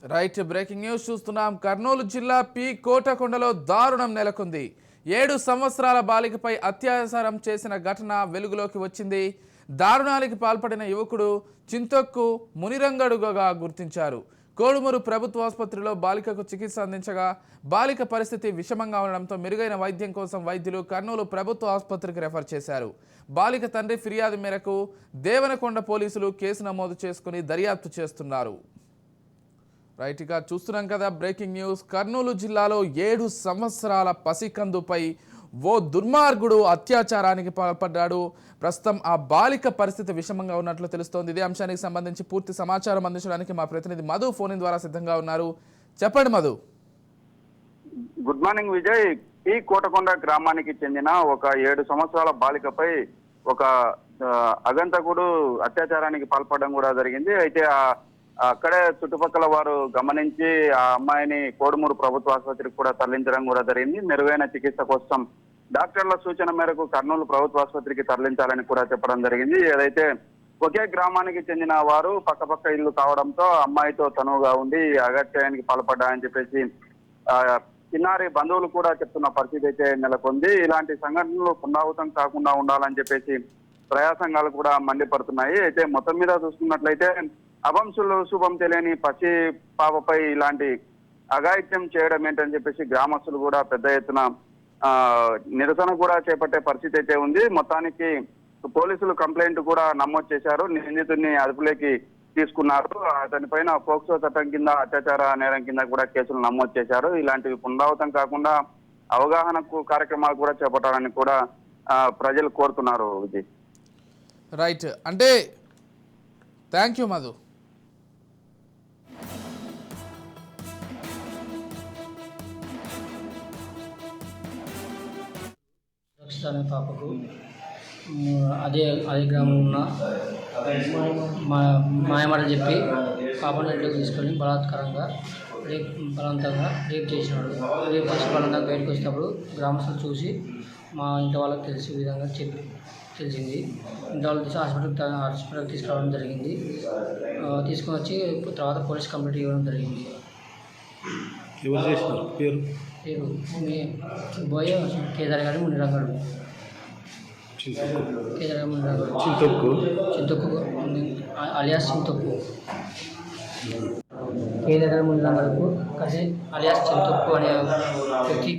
Right breaking news చూస్తున్నాం. కర్నూలు జిల్లా P కోటకొండలో దారుణం నెలకొంది. 7 సంవత్సరాల బాలికపై అత్యాచారం చేసిన ఘటన వెలుగులోకి వచ్చింది. దారుణానికి పాల్పడిన యువకుడు చింతొక్కు మునిరంగడుగా గుర్తించారు. కోడుమూరు ప్రభుత్వ ఆసుపత్రిలో బాలికకు చికిత్స అందించగా బాలిక పరిస్థితి విషమంగా ఉండడంతో మెరుగైన వైద్యం కోసం వైద్యులు కర్నూలు ప్రభుత్వ ఆసుపత్రికి రెఫర్ చేశారు. బాలిక తండ్రి ఫిర్యాదు మేరకు దేవనకొండ పోలీసులు కేసు నమోదు చేసుకుని దర్యాప్తు చేస్తున్నారు. రైట్, ఇక చూస్తున్నాం కదా బ్రేకింగ్ న్యూస్. కర్నూలు జిల్లాలో 7 సంవత్సరాల పసికందుపై ఓ దుర్మార్గుడు అత్యాచారానికి పాల్పడ్డాడు. ప్రస్తుతం ఆ బాలిక పరిస్థితి విషమంగా ఉన్నట్లు తెలుస్తోంది. ఇదే అంశానికి సంబంధించి పూర్తి సమాచారం అందించడానికి మా ప్రతినిధి మధు ఫోన్ ద్వారా సిద్ధంగా ఉన్నారు. చెప్పండి మధు. Good morning Vijay. ఈ కోటకొండ గ్రామానికి చెందిన ఒక 7 సంవత్సరాల బాలికపై ఒక అగంతకుడు అత్యాచారానికి పాల్పడడం కూడా జరిగింది. అయితే అక్కడే చుట్టుపక్కల వారు గమనించి ఆ అమ్మాయిని కోడుమూరు ప్రభుత్వ ఆసుపత్రికి కూడా తరలించడం కూడా జరిగింది. మెరుగైన చికిత్స కోసం డాక్టర్ల సూచన మేరకు కర్నూలు ప్రభుత్వ ఆసుపత్రికి తరలించాలని కూడా చెప్పడం జరిగింది. ఏదైతే ఒకే గ్రామానికి చెందిన వారు పక్కపక్క ఇల్లు కావడంతో అమ్మాయితో తనువుగా ఉండి అగత్యానికి పాల్పడ్డాయని చెప్పేసి చిన్నారి బంధువులు కూడా చెప్తున్న పరిస్థితి అయితే నెలకొంది. ఇలాంటి సంఘటనలు పునరావృతం కాకుండా ఉండాలని చెప్పేసి ప్రయాసంగాలు కూడా మండిపడుతున్నాయి. అయితే మొత్తం మీద చూసుకున్నట్లయితే అభంశులు శుభం తెలియని పసి పాపపై ఇలాంటి అఘాయిత్యం చేయడం ఏంటని చెప్పేసి గ్రామస్తులు కూడా పెద్ద ఎత్తున నిరసన కూడా చేపట్టే పరిస్థితి అయితే ఉంది. మొత్తానికి పోలీసులు కంప్లైంట్ కూడా నమోదు చేశారు. నిందితుడిని అదుపులోకి తీసుకున్నారు. అతనిపైన పోక్సో చట్టం కింద అత్యాచార నేరం కింద కూడా కేసులు నమోదు చేశారు. ఇలాంటివి పునరావృతం కాకుండా అవగాహనకు కార్యక్రమాలు కూడా చేపట్టాలని కూడా ప్రజలు కోరుతున్నారు. విజయ్. రైట్, అంటే థ్యాంక్ యూ మధు. అనే పాపకు అదే గ్రామంలో ఉన్న మాయమాటలు చెప్పి పాపను ఇంట్లోకి తీసుకొని బలాత్కారంగా బలవంతంగా రేప్ చేసినాడు. రేప్ చేసి బలంగా బయటకు వచ్చినప్పుడు గ్రామస్తులు చూసి మా ఇంటి వాళ్ళకి తెలిసే విధంగా తెలిసింది. ఇంటి వాళ్ళు తీసి హాస్పిటల్కి తీసుకురావడం జరిగింది. తీసుకొని వచ్చి తర్వాత పోలీస్ కంప్లైంట్ ఇవ్వడం జరిగింది. పేరు బోయ కేదార్ గారు మునిరంగడు. చింతొక్కు అలియాస్ చింతొక్కు. కేదార్ గారు మునిరంగడుకు కలిసి అలియాస్ చింతొక్కు అనే వ్యక్తికి